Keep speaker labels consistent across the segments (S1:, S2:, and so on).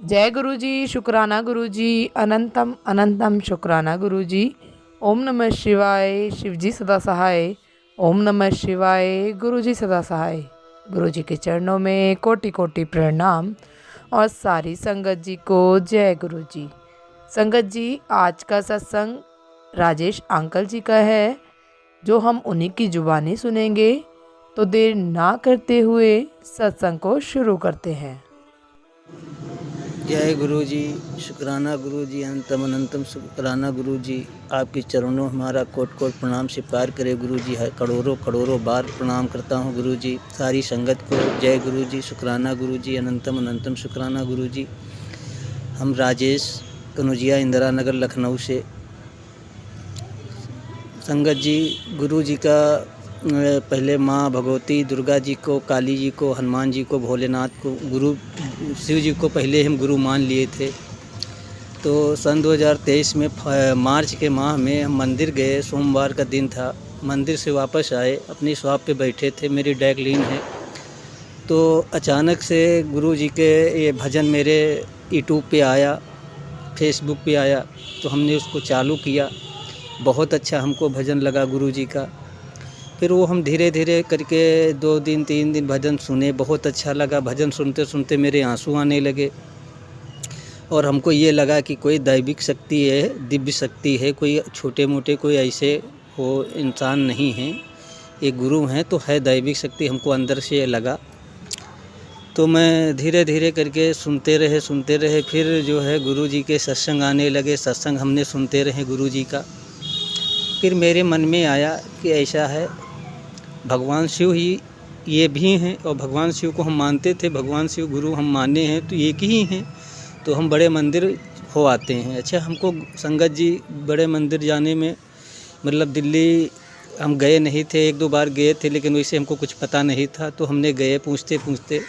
S1: जय गुरु जी, शुक्राना गुरु जी, अनंतम अनंतम शुक्राना गुरु जी। ओम नमः शिवाय, शिव जी सदा सहाय। ओम नमः शिवाय, गुरु जी सदा सहाय। गुरु जी के चरणों में कोटि कोटि प्रणाम और सारी संगत जी को जय गुरु जी। संगत जी, आज का सत्संग राजेश अंकल जी का है, जो हम उन्हीं की जुबानी सुनेंगे। तो देर ना करते हुए सत्संग को शुरू करते हैं।
S2: जय गुरु जी, शुक्राना गुरु जी, अनंतम अनंतम शुक्राना गुरु जी। आपके चरणों हमारा कोट कोट प्रणाम स्वीकार करे गुरु जी। करोड़ों करोड़ों बार प्रणाम करता हूँ गुरु जी। सारी संगत को जय गुरु जी, शुक्राना गुरु जी, अनंतम अनंतम शुक्राना गुरु जी। हम राजेश कनुजिया, इंदिरा नगर, लखनऊ से। संगत जी, गुरु जी का पहले माँ भगवती दुर्गा जी को, काली जी को, हनुमान जी को, भोलेनाथ को, गुरु शिव जी को पहले हम गुरु मान लिए थे। तो सन 2023 में मार्च के माह में हम मंदिर गए। सोमवार का दिन था। मंदिर से वापस आए, अपनी शॉप पे बैठे थे, मेरी डैग लीन है। तो अचानक से गुरु जी के ये भजन मेरे यूट्यूब पे आया, फेसबुक पे आया, तो हमने उसको चालू किया। बहुत अच्छा हमको भजन लगा गुरु जी का। फिर वो हम धीरे धीरे करके 2 दिन 3 दिन भजन सुने, बहुत अच्छा लगा। भजन सुनते सुनते मेरे आंसू आने लगे और हमको ये लगा कि कोई दैविक शक्ति है, दिव्य शक्ति है, कोई छोटे मोटे कोई ऐसे वो इंसान नहीं हैं, ये गुरु हैं तो है दैविक शक्ति। हमको अंदर से ये लगा। तो मैं धीरे धीरे करके सुनते रहे। फिर जो है गुरु जी के सत्संग आने लगे, सत्संग हमने सुनते रहे गुरु जी का। फिर मेरे मन में आया कि ऐसा है, भगवान शिव ही ये भी हैं और भगवान शिव को हम मानते थे, भगवान शिव गुरु हम माने हैं तो एक ही हैं, तो हम बड़े मंदिर हो आते हैं। अच्छा, हमको संगत जी बड़े मंदिर जाने में, मतलब दिल्ली हम गए नहीं थे, 1-2 बार गए थे, लेकिन वैसे हमको कुछ पता नहीं था। तो हमने गए, पूछते पूछते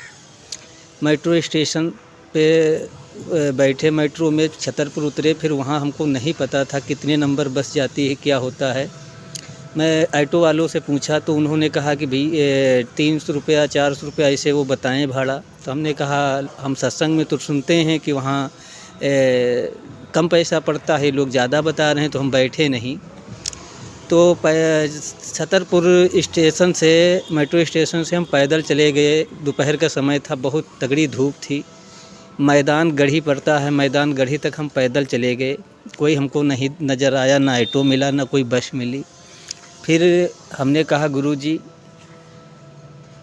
S2: मेट्रो स्टेशन पे बैठे, मेट्रो में छतरपुर उतरे। फिर वहाँ हमको नहीं पता था कितने नंबर बस जाती है, क्या होता है। मैं ऑटो वालों से पूछा तो उन्होंने कहा कि भाई 300 रुपया 400 रुपया ऐसे वो बताएं भाड़ा। तो हमने कहा हम सत्संग में तो सुनते हैं कि वहाँ कम पैसा पड़ता है, लोग ज़्यादा बता रहे हैं, तो हम बैठे नहीं। तो छतरपुर स्टेशन से, मेट्रो स्टेशन से हम पैदल चले गए। दोपहर का समय था, बहुत तगड़ी धूप थी। मैदान गढ़ी पड़ता है, मैदान गढ़ी तक हम पैदल चले गए। कोई हमको नहीं नज़र आया, ना ऑटो मिला, ना कोई बस मिली। फिर हमने कहा गुरु जी,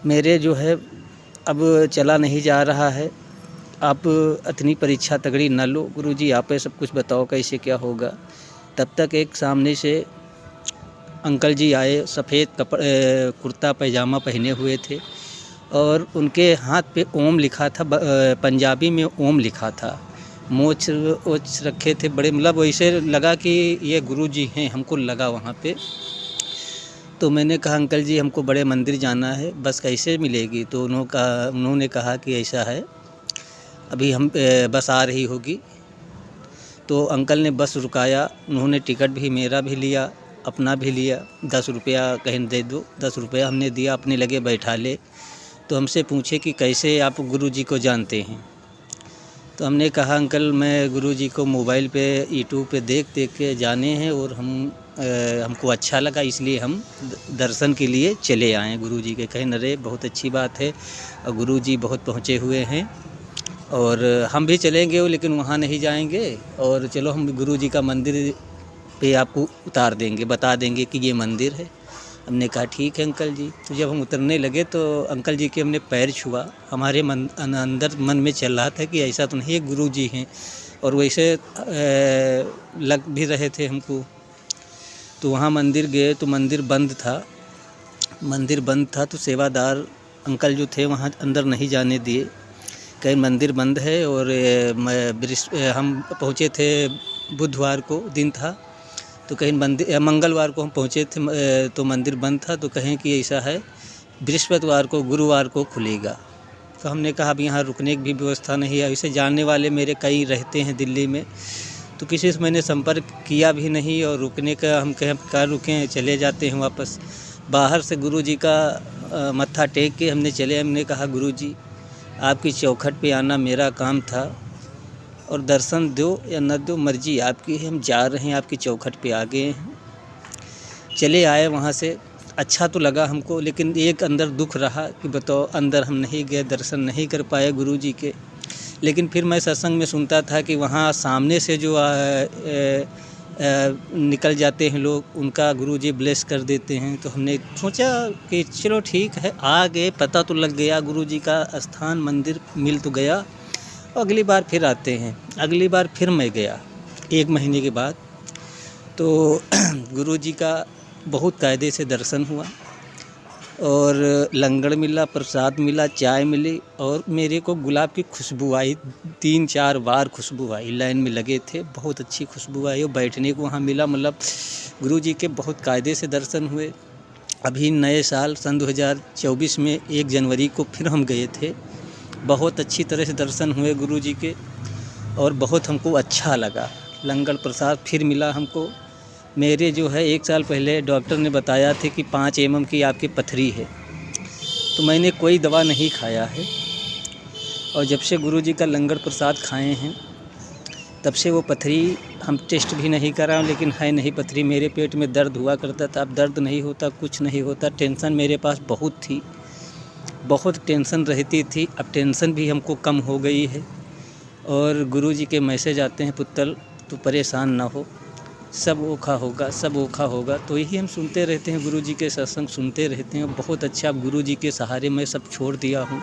S2: मेरे जो है अब चला नहीं जा रहा है, आप इतनी परीक्षा तगड़ी न लो गुरु जी, आप सब कुछ बताओ कैसे क्या होगा। तब तक एक सामने से अंकल जी आए, सफ़ेद कुर्ता पैजामा पहने हुए थे और उनके हाथ पे ओम लिखा था, पंजाबी में ओम लिखा था। मोछ ओछ रखे थे बड़े, मतलब वैसे लगा कि ये गुरु जी हैं, हमको लगा वहाँ पे। तो मैंने कहा अंकल जी, हमको बड़े मंदिर जाना है, बस कैसे मिलेगी? तो उन्होंने कहा कि ऐसा है, अभी हम बस आ रही होगी। तो अंकल ने बस रुकाया, उन्होंने टिकट भी मेरा भी लिया, अपना भी लिया। 10 रुपया कहीं दे दो, 10 रुपया हमने दिया, अपने लगे बैठा ले। तो हमसे पूछे कि कैसे आप गुरु जी को जानते हैं? तो हमने कहा अंकल, मैं गुरु जी को मोबाइल पे, यूट्यूब पे देख के जाने हैं और हमको अच्छा लगा, इसलिए हम दर्शन के लिए चले आए गुरु जी के। कहे अरे बहुत अच्छी बात है, और गुरु जी बहुत पहुँचे हुए हैं और हम भी चलेंगे, लेकिन वहाँ नहीं जाएंगे, और चलो हम गुरु जी का मंदिर पे आपको उतार देंगे, बता देंगे कि ये मंदिर है। हमने कहा ठीक है अंकल जी। तो जब हम उतरने लगे तो अंकल जी के हमने पैर छुआ। हमारे अंदर मन में चल रहा था कि ऐसा तो नहीं है गुरु जी हैं, और वैसे लग भी रहे थे हमको। तो वहाँ मंदिर गए तो मंदिर बंद था। तो सेवादार अंकल जो थे वहाँ अंदर नहीं जाने दिए, कहीं मंदिर बंद है। और हम पहुँचे थे, बुधवार को दिन था, तो कहीं मंगलवार को हम पहुँचे थे तो मंदिर बंद था। तो कहें कि ऐसा है, बृहस्पतिवार को, गुरुवार को खुलेगा। तो हमने कहा अब यहाँ रुकने की भी व्यवस्था नहीं है। ऐसे जानने वाले मेरे कई रहते हैं दिल्ली में, तो किसी से मैंने संपर्क किया भी नहीं, और रुकने का हम कहें कहाँ रुकें, चले जाते हैं वापस। बाहर से गुरु जी का मत्था टेक के हमने कहा गुरु जी, आपकी चौखट पे आना मेरा काम था, और दर्शन दो या न दो, मर्जी आपकी है। हम जा रहे हैं, आपकी चौखट पे आ गए हैं। चले आए वहाँ से, अच्छा तो लगा हमको, लेकिन एक अंदर दुख रहा कि बताओ, अंदर हम नहीं गए, दर्शन नहीं कर पाए गुरुजी के। लेकिन फिर मैं सत्संग में सुनता था कि वहाँ सामने से जो निकल जाते हैं लोग, उनका गुरुजी ब्लेस कर देते हैं। तो हमने सोचा कि चलो ठीक है, आ गए, पता तो लग गया, गुरुजी का स्थान मंदिर मिल तो गया, अगली बार फिर आते हैं। अगली बार फिर मैं गया 1 महीने के बाद, तो गुरुजी का बहुत कायदे से दर्शन हुआ और लंगर मिला, प्रसाद मिला, चाय मिली और मेरे को गुलाब की खुशबू आई। 3-4 बार खुशबू आई, लाइन में लगे थे, बहुत अच्छी खुशबू आई और बैठने को वहाँ मिला। मतलब गुरुजी के बहुत कायदे से दर्शन हुए। अभी नए साल सन 2024 में 1 जनवरी को फिर हम गए थे, बहुत अच्छी तरह से दर्शन हुए गुरुजी के और बहुत हमको अच्छा लगा। लंगर प्रसाद फिर मिला हमको। मेरे जो है 1 साल पहले डॉक्टर ने बताया थे कि 5 mm की आपकी पथरी है, तो मैंने कोई दवा नहीं खाया है और जब से गुरुजी का लंगर प्रसाद खाए हैं तब से वो पथरी, हम टेस्ट भी नहीं करा, लेकिन है नहीं पथरी। मेरे पेट में दर्द हुआ करता था, अब दर्द नहीं होता, कुछ नहीं होता। टेंशन मेरे पास बहुत थी, बहुत टेंशन रहती थी, अब टेंशन भी हमको कम हो गई है। और गुरुजी के मैसेज आते हैं, पुत्तल तो परेशान ना हो, सब ओखा होगा, सब ओखा होगा। तो यही हम सुनते रहते हैं, गुरुजी के सत्संग सुनते रहते हैं। बहुत अच्छा, गुरुजी के सहारे मैं सब छोड़ दिया हूँ,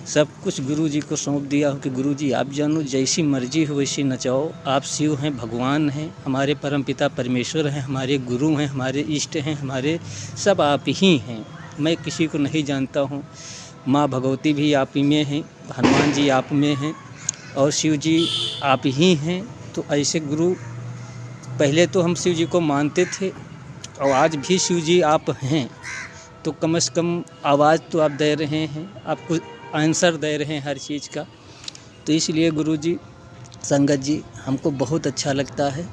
S2: सब कुछ गुरुजी को सौंप दिया हूँ कि गुरुजी आप जानो, जैसी मर्जी हो वैसी नचाओ। आप शिव हैं, भगवान हैं, हमारे परमपिता परमेश्वर हैं, हमारे गुरु हैं, हमारे इष्ट हैं, हमारे सब आप ही हैं। मैं किसी को नहीं जानता हूँ। माँ भगवती भी आप ही में हैं, हनुमान जी आप में हैं और शिव जी आप ही हैं। तो ऐसे गुरु, पहले तो हम शिव जी को मानते थे और आज भी शिव जी आप हैं, तो कम से कम आवाज़ तो आप दे रहे हैं, आपको आंसर दे रहे हैं हर चीज़ का। तो इसलिए गुरुजी, संगत जी, हमको बहुत अच्छा लगता है।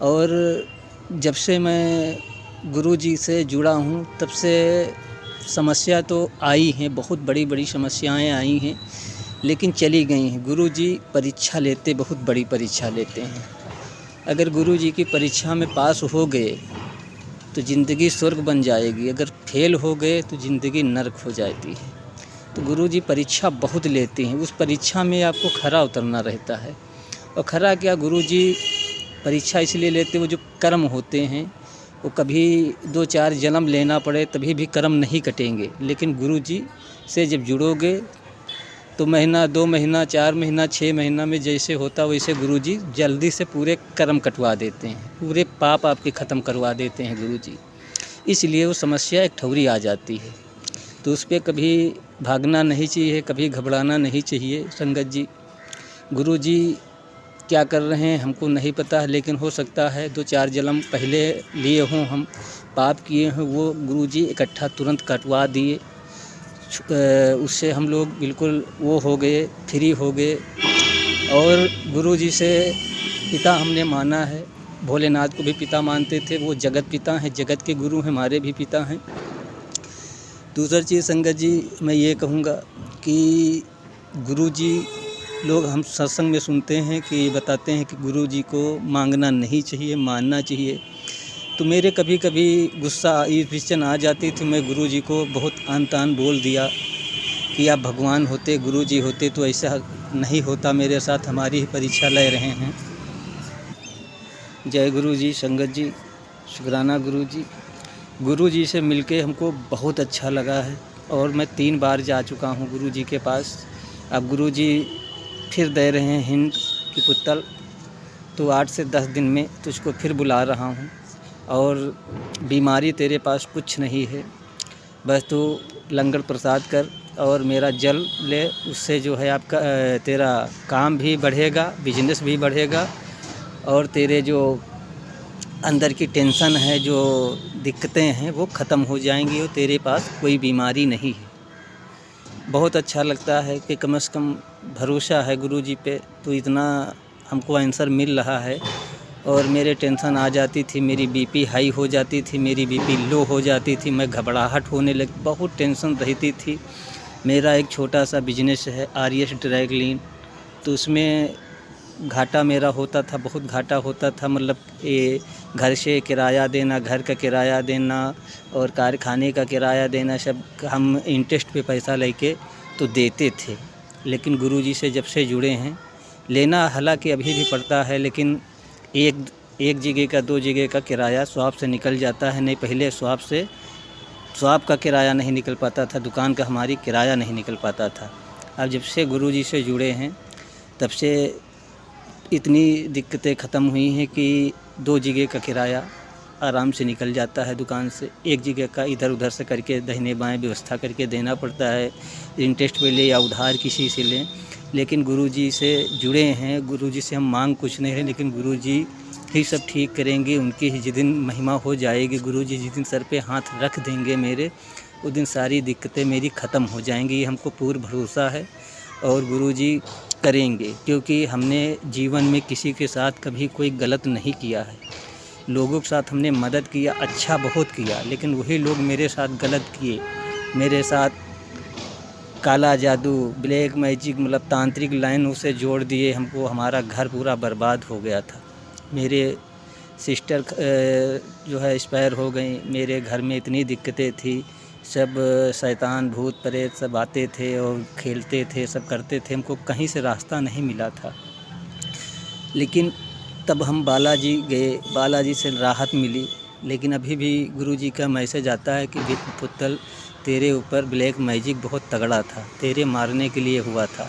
S2: और जब से मैं गुरुजी से जुड़ा हूँ तब से समस्या तो आई हैं, बहुत बड़ी बड़ी समस्याएं आई हैं, लेकिन चली गई हैं। गुरुजी परीक्षा लेते, बहुत बड़ी परीक्षा लेते हैं। अगर गुरुजी की परीक्षा में पास हो गए तो ज़िंदगी स्वर्ग बन जाएगी, अगर फेल हो गए तो ज़िंदगी नर्क हो जाती है। तो गुरुजी परीक्षा बहुत लेते हैं, उस परीक्षा में आपको खरा उतरना रहता है। और खरा क्या, गुरुजी परीक्षा इसलिए लेते, वो जो कर्म होते हैं वो कभी 2-4 जन्म लेना पड़े तभी भी कर्म नहीं कटेंगे, लेकिन गुरुजी से जब जुड़ोगे तो महीना, 2 महीना, 4 महीना, 6 महीना में जैसे होता वैसे गुरुजी जल्दी से पूरे कर्म कटवा देते हैं, पूरे पाप आपके ख़त्म करवा देते हैं गुरुजी। इसलिए वो समस्या एक ठौरी आ जाती है, तो उस पर कभी भागना नहीं चाहिए, कभी घबराना नहीं चाहिए। संगत जी, गुरुजी क्या कर रहे हैं हमको नहीं पता है, लेकिन हो सकता है 2-4 जन्म पहले लिए हों, हम पाप किए हैं, वो गुरुजी इकट्ठा तुरंत कटवा दिए। उससे हम लोग बिल्कुल वो हो गए, फ्री हो गए। और गुरुजी से पिता हमने माना है, भोलेनाथ को भी पिता मानते थे, वो जगत पिता हैं, जगत के गुरु हैं, हमारे भी पिता हैं। दूसरी चीज़ संगत जी, मैं ये कहूँगा कि गुरुजी, लोग हम सत्संग में सुनते हैं कि बताते हैं कि गुरुजी को मांगना नहीं चाहिए, मानना चाहिए। तो मेरे कभी कभी गुस्सा, इरिटेशन आ जाती थी। मैं गुरुजी को बहुत आन तान बोल दिया कि आप भगवान होते, गुरुजी होते तो ऐसा नहीं होता मेरे साथ, हमारी ही परीक्षा ले रहे हैं। जय गुरुजी, संगत जी, शुक्राना गुरुजी। गुरुजी से मिलके हमको बहुत अच्छा लगा है और मैं 3 बार जा चुका हूँ गुरुजी के पास। अब गुरुजी फिर दे रहे हैं हिंट कि पुत्तल, तो 8 से 10 दिन में तुझको फिर बुला रहा हूँ और बीमारी तेरे पास कुछ नहीं है, बस तू लंगर प्रसाद कर और मेरा जल ले, उससे जो है आपका तेरा काम भी बढ़ेगा, बिजनेस भी बढ़ेगा और तेरे जो अंदर की टेंशन है, जो दिक्कतें हैं, वो ख़त्म हो जाएंगी और तेरे पास कोई बीमारी नहीं है। बहुत अच्छा लगता है कि कम से कम भरोसा है गुरुजी पे, तो इतना हमको आंसर मिल रहा है। और मेरे टेंशन आ जाती थी, मेरी बीपी हाई हो जाती थी, मेरी बीपी लो हो जाती थी, मैं घबराहट होने लगी, बहुत टेंशन रहती थी। मेरा एक छोटा सा बिजनेस है, RS ड्राई क्लीन, तो उसमें घाटा मेरा होता था, बहुत घाटा होता था। मतलब ये घर से किराया देना, घर का किराया देना और कारखाने का किराया देना, सब हम इंटरेस्ट पे पैसा लेके तो देते थे। लेकिन गुरुजी से जब से जुड़े हैं, लेना हालांकि अभी भी पड़ता है, लेकिन एक जगह का 2 जगह का किराया स्वाप से निकल जाता है। नहीं, पहले स्वाप का किराया नहीं निकल पाता था, दुकान का हमारी किराया नहीं निकल पाता था। अब जब से गुरुजी से जुड़े हैं तब से इतनी दिक्कतें ख़त्म हुई हैं कि 2 जगह का किराया आराम से निकल जाता है दुकान से। एक जगह का इधर उधर से करके दाहिने बाएं व्यवस्था करके देना पड़ता है, इंटरेस्ट पे ले या उधार किसी से लें। लेकिन गुरुजी से जुड़े हैं, गुरुजी से हम मांग कुछ नहीं है, लेकिन गुरुजी ही सब ठीक करेंगे। उनकी ही जिस दिन महिमा हो जाएगी, गुरुजी जिस दिन सर पे हाथ रख देंगे मेरे, उस दिन सारी दिक्कतें मेरी ख़त्म हो जाएंगी। ये हमको पूर्ण भरोसा है और गुरुजी करेंगे, क्योंकि हमने जीवन में किसी के साथ कभी कोई गलत नहीं किया है। लोगों के साथ हमने मदद किया, अच्छा बहुत किया, लेकिन वही लोग मेरे साथ गलत किए। मेरे साथ काला जादू, ब्लैक मैजिक, मतलब तांत्रिक लाइनों से जोड़ दिए हमको। हमारा घर पूरा बर्बाद हो गया था। मेरे सिस्टर जो है एक्सपायर हो गई। मेरे घर में इतनी दिक्कतें थी, सब शैतान भूत प्रेत सब आते थे और खेलते थे, सब करते थे। हमको कहीं से रास्ता नहीं मिला था। लेकिन तब हम बालाजी गए, बालाजी से राहत मिली। लेकिन अभी भी गुरुजी का मैसेज आता है कि पुत्तल, तेरे ऊपर ब्लैक मैजिक बहुत तगड़ा था, तेरे मारने के लिए हुआ था।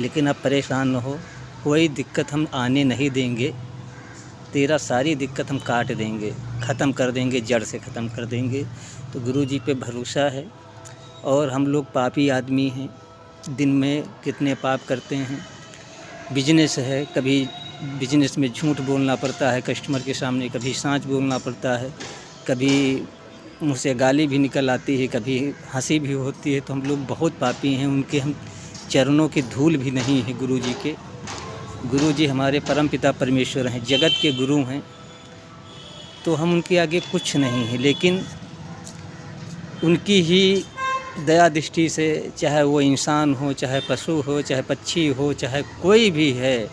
S2: लेकिन अब परेशान न हो, कोई दिक्कत हम आने नहीं देंगे। तेरा सारी दिक्कत हम काट देंगे, ख़त्म कर देंगे, जड़ से ख़त्म कर देंगे। तो गुरुजी पे भरोसा है। और हम लोग पापी आदमी हैं, दिन में कितने पाप करते हैं। बिजनेस है, कभी बिजनेस में झूठ बोलना पड़ता है कस्टमर के सामने, कभी सच बोलना पड़ता है, कभी मुँह से गाली भी निकल आती है, कभी हंसी भी होती है। तो हम लोग बहुत पापी हैं। उनके हम चरणों की धूल भी नहीं है गुरुजी के। गुरुजी हमारे परमपिता परमेश्वर हैं, जगत के गुरु हैं। तो हम उनके आगे कुछ नहीं है, लेकिन उनकी ही दया दृष्टि से, चाहे वो इंसान हो, चाहे पशु हो, चाहे पक्षी हो, चाहे कोई भी है,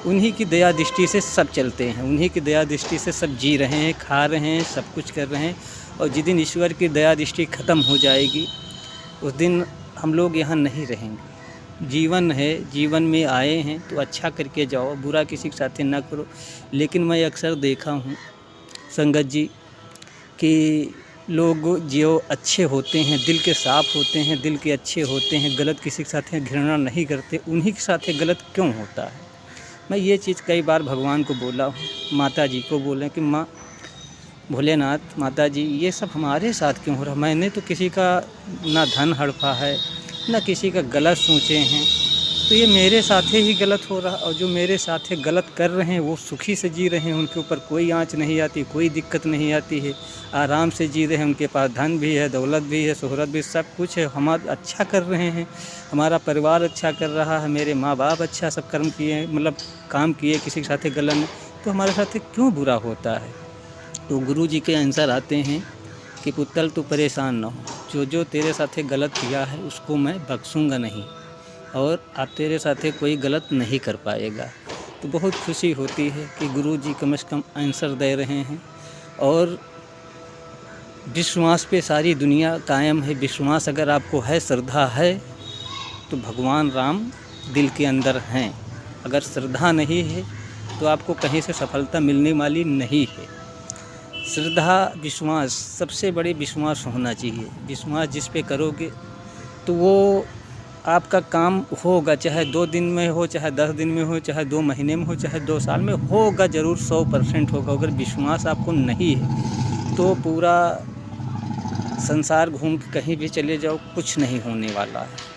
S2: उन्हीं की दया दृष्टि से सब चलते हैं। उन्हीं की दया दृष्टि से सब जी रहे हैं, खा रहे हैं, सब कुछ कर रहे हैं। और जिस दिन ईश्वर की दया दृष्टि ख़त्म हो जाएगी, उस दिन हम लोग यहाँ नहीं रहेंगे। जीवन है, जीवन में आए हैं तो अच्छा करके जाओ, बुरा किसी के साथ ना करो। लेकिन मैं अक्सर देखा हूँ संगत जी कि लोग जो अच्छे होते हैं, दिल के साफ़ होते हैं, दिल के अच्छे होते हैं, गलत किसी के साथ घृणा नहीं करते, उन्हीं के साथ गलत क्यों होता है। मैं ये चीज़ कई बार भगवान को बोला हूँ, माता जी को बोलें कि माँ भोलेनाथ, माता जी, ये सब हमारे साथ क्यों हो रहा। मैंने तो किसी का ना धन हड़पा है, ना किसी का गलत सोचे हैं, तो ये मेरे साथ ही गलत हो रहा। और जो मेरे साथ गलत कर रहे हैं वो सुखी से जी रहे हैं, उनके ऊपर कोई आँच नहीं आती, कोई दिक्कत नहीं आती है, आराम से जी रहे हैं। उनके पास धन भी है, दौलत भी है, शोहरत भी, सब कुछ है। हम अच्छा कर रहे हैं, हमारा परिवार अच्छा कर रहा है, मेरे माँ बाप अच्छा सब कर्म किए, मतलब काम किए, किसी के साथ गलत नहीं, तो हमारे साथ क्यों बुरा होता है। तो गुरु जी के आंसर आते हैं कि पुत्तल तू परेशान ना हो, जो तेरे साथ गलत किया है उसको मैं बख्शूँगा नहीं, और अब तेरे साथ कोई गलत नहीं कर पाएगा। तो बहुत खुशी होती है कि गुरु जी कम से कम आंसर दे रहे हैं। और विश्वास पे सारी दुनिया कायम है। विश्वास अगर आपको है, श्रद्धा है, तो भगवान राम दिल के अंदर हैं। अगर श्रद्धा नहीं है तो आपको कहीं से सफलता मिलने वाली नहीं है। श्रद्धा, विश्वास, सबसे बड़े विश्वास होना चाहिए। विश्वास जिस पे करोगे तो वो आपका काम होगा, चाहे 2 दिन में हो, चाहे 10 दिन में हो, चाहे 2 महीने में हो, चाहे 2 साल में होगा, ज़रूर 100% होगा। अगर विश्वास आपको नहीं है तो पूरा संसार घूम के कहीं भी चले जाओ, कुछ नहीं होने वाला है।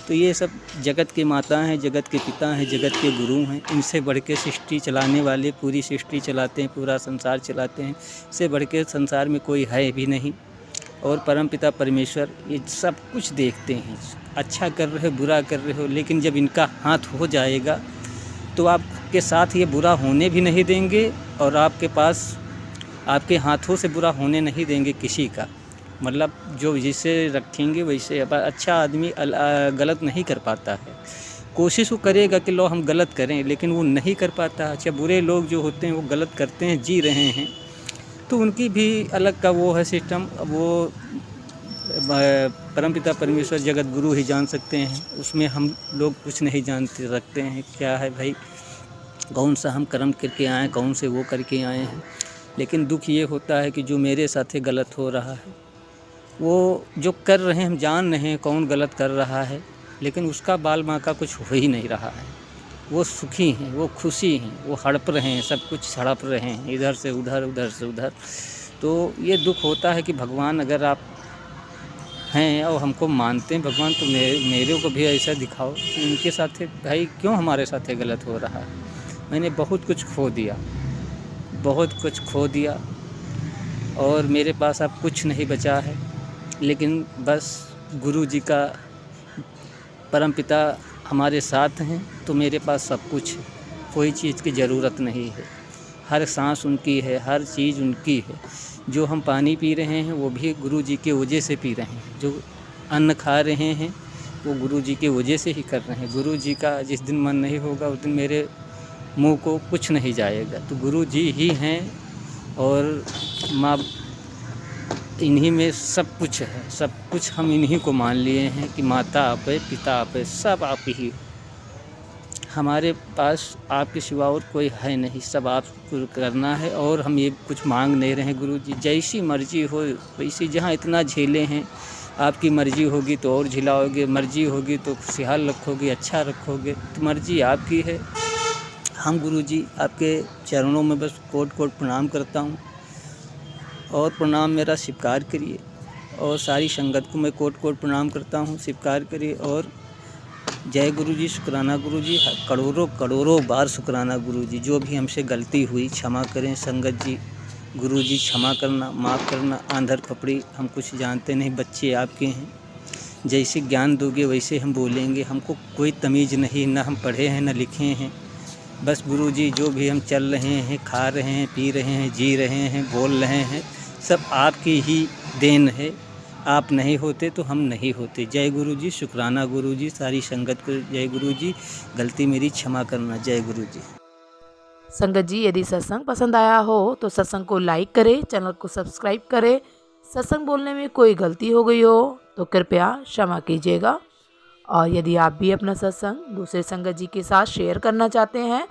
S2: तो ये सब जगत की माता हैं, जगत के पिता हैं, जगत के गुरु हैं। इनसे बढ़ के सृष्टि चलाने वाले, पूरी सृष्टि चलाते हैं, पूरा संसार चलाते हैं। इससे बढ़ के संसार में कोई है भी नहीं। और परमपिता परमेश्वर ये सब कुछ देखते हैं। अच्छा कर रहे हो, बुरा कर रहे हो, लेकिन जब इनका हाथ हो जाएगा तो आपके साथ ये बुरा होने भी नहीं देंगे, और आपके पास, आपके हाथों से बुरा होने नहीं देंगे किसी का। मतलब जो जिसे रखेंगे वैसे। अच्छा आदमी गलत नहीं कर पाता है। कोशिश वो करेगा कि लो हम गलत करें, लेकिन वो नहीं कर पाता। अच्छा, बुरे लोग जो होते हैं वो गलत करते हैं, जी रहे हैं, तो उनकी भी अलग का वो है सिस्टम। वो परमपिता परमेश्वर जगत गुरु ही जान सकते हैं, उसमें हम लोग कुछ नहीं जानते रखते हैं। क्या है भाई, कौन सा हम कर्म करके आए, कौन से वो करके आए हैं। लेकिन दुख ये होता है कि जो मेरे साथ गलत हो रहा है, वो जो कर रहे हैं हम जान रहे हैं कौन गलत कर रहा है, लेकिन उसका बाल माँ का कुछ हो ही नहीं रहा है। वो सुखी हैं, वो खुशी हैं, वो हड़प रहे हैं, सब कुछ हड़प रहे हैं, इधर से उधर, उधर से उधर। तो ये दुख होता है कि भगवान अगर आप हैं और हमको मानते हैं भगवान, तो मेरे को भी ऐसा दिखाओ कि इनके साथ भाई क्यों हमारे साथ गलत हो रहा है। मैंने बहुत कुछ खो दिया, बहुत कुछ खो दिया, और मेरे पास अब कुछ नहीं बचा है। लेकिन बस गुरु जी का, परमपिता हमारे साथ हैं, तो मेरे पास सब कुछ है, कोई चीज़ की ज़रूरत नहीं है। हर सांस उनकी है, हर चीज़ उनकी है। जो हम पानी पी रहे हैं वो भी गुरु जी के वजह से पी रहे हैं। जो अन्न खा रहे हैं वो गुरु जी के वजह से ही कर रहे हैं। गुरु जी का जिस दिन मन नहीं होगा उस दिन मेरे मुंह को कुछ नहीं जाएगा। तो गुरु जी ही हैं, और माँ, इन्हीं में सब कुछ है। सब कुछ हम इन्हीं को मान लिए हैं कि माता आप है, पिता आप है, सब आप ही। हमारे पास आपके सिवा और कोई है नहीं, सब आपको करना है। और हम ये कुछ मांग नहीं रहे हैं गुरु जी, जैसी मर्जी हो वैसी। जहाँ इतना झेले हैं, आपकी मर्जी होगी तो और झिलाओगे, मर्जी होगी तो खुशहाल रखोगे, अच्छा रखोगे, तो मर्जी आपकी है। हम गुरु जी आपके चरणों में बस कोट कोट प्रणाम करता हूँ, और प्रणाम मेरा स्वीकार करिए। और सारी संगत को मैं कोट कोट प्रणाम करता हूँ, स्वीकार करिए। और जय गुरु जी, शुक्राना गुरु जी, करोड़ों करोड़ों बार शुक्राना गुरु जी। जो भी हमसे गलती हुई क्षमा करें संगत जी, गुरु जी क्षमा करना, माफ़ करना। आंधर कपड़ी हम कुछ जानते नहीं, बच्चे आपके हैं, जैसे ज्ञान दोगे वैसे हम बोलेंगे। हमको कोई तमीज़ नहीं, ना हम पढ़े हैं ना लिखे हैं। बस गुरु जी जो भी हम चल रहे हैं, खा रहे हैं, पी रहे हैं, जी रहे हैं, बोल रहे हैं, सब आपकी ही देन है। आप नहीं होते तो हम नहीं होते। जय गुरु जी, शुक्राना गुरु जी, सारी संगत को जय गुरु जी, गलती मेरी क्षमा करना। जय गुरु जी।
S1: संगत जी, यदि सत्संग पसंद आया हो तो सत्संग को लाइक करें, चैनल को सब्सक्राइब करें। सत्संग बोलने में कोई गलती हो गई हो तो कृपया क्षमा कीजिएगा। और यदि आप भी अपना सत्संग दूसरे संगत जी के साथ शेयर करना चाहते हैं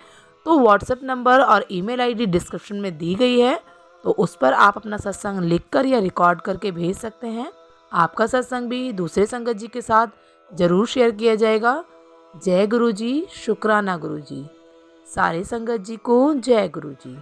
S1: तो व्हाट्सएप नंबर और ईमेल आईडी डिस्क्रिप्शन में दी गई है, तो उस पर आप अपना सत्संग लिखकर या रिकॉर्ड करके भेज सकते हैं। आपका सत्संग भी दूसरे संगत जी के साथ ज़रूर शेयर किया जाएगा। जय गुरु जी, शुक्राना गुरु जी। सारे संगत जी को जय गुरु जी।